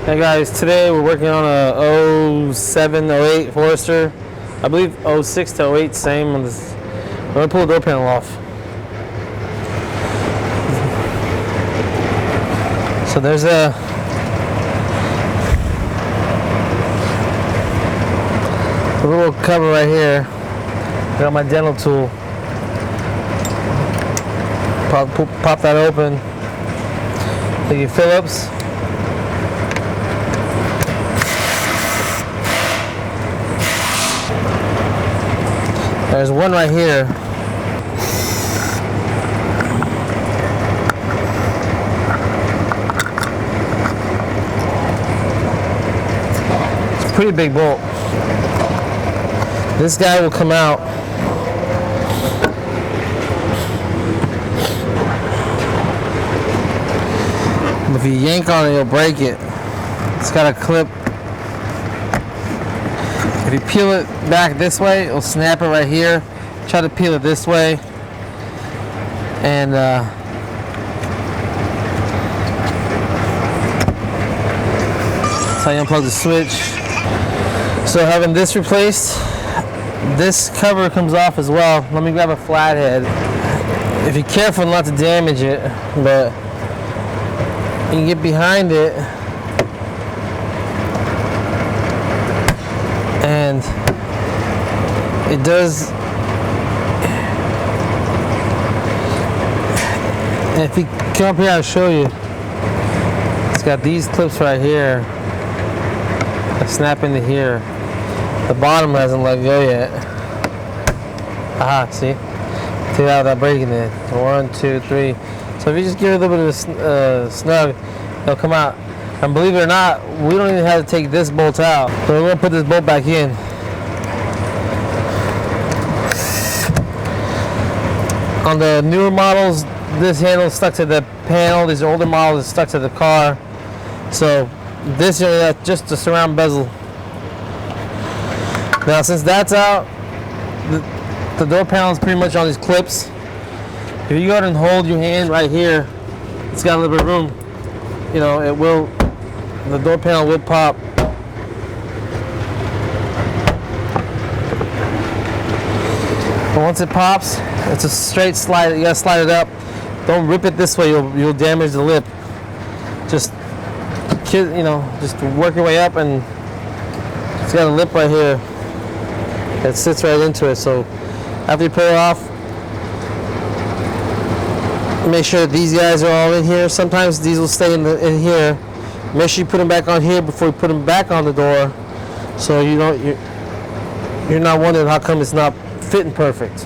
Hey guys, today we're working on a 07, 08 Forester. I believe 06 to 08, same on this. We're gonna pull the door panel off. So there's a little cover right here. Got my dental tool. Pop that open. Take your Phillips. There's one right here. It's a pretty big bolt. This guy will come out. If you yank on it, you'll break it. It's got a clip. If you peel it back this way, it'll snap it right here. Try to peel it this way, and so you unplug the switch. So having this replaced, this cover comes off as well. Let me grab a flathead. If you're careful not to damage it, but you can get behind it and it does. And if you come up here, I'll show you. It's got these clips right here that snap into here. The bottom hasn't let go yet. Aha, see? See how that breaking it. 1, 2, 3. So if you just give it a little bit of snug, it'll come out. And believe it or not, we don't even have to take this bolt out. So we're gonna put this bolt back in. On the newer models, this handle is stuck to the panel. These older models are stuck to the car. So this is just the surround bezel. Now since that's out, the door panel is pretty much on these clips. If you go ahead and hold your hand right here, it's got a little bit of room. You know, the door panel will pop. But once it pops, it's a straight slide. You gotta slide it up. Don't rip it this way. You'll damage the lip. Just just work your way up, and it's got a lip right here that sits right into it. So after you pull it off, make sure that these guys are all in here. Sometimes these will stay in here. Make sure you put them back on here before you put them back on the door, so you're not wondering how come it's not fitting perfect.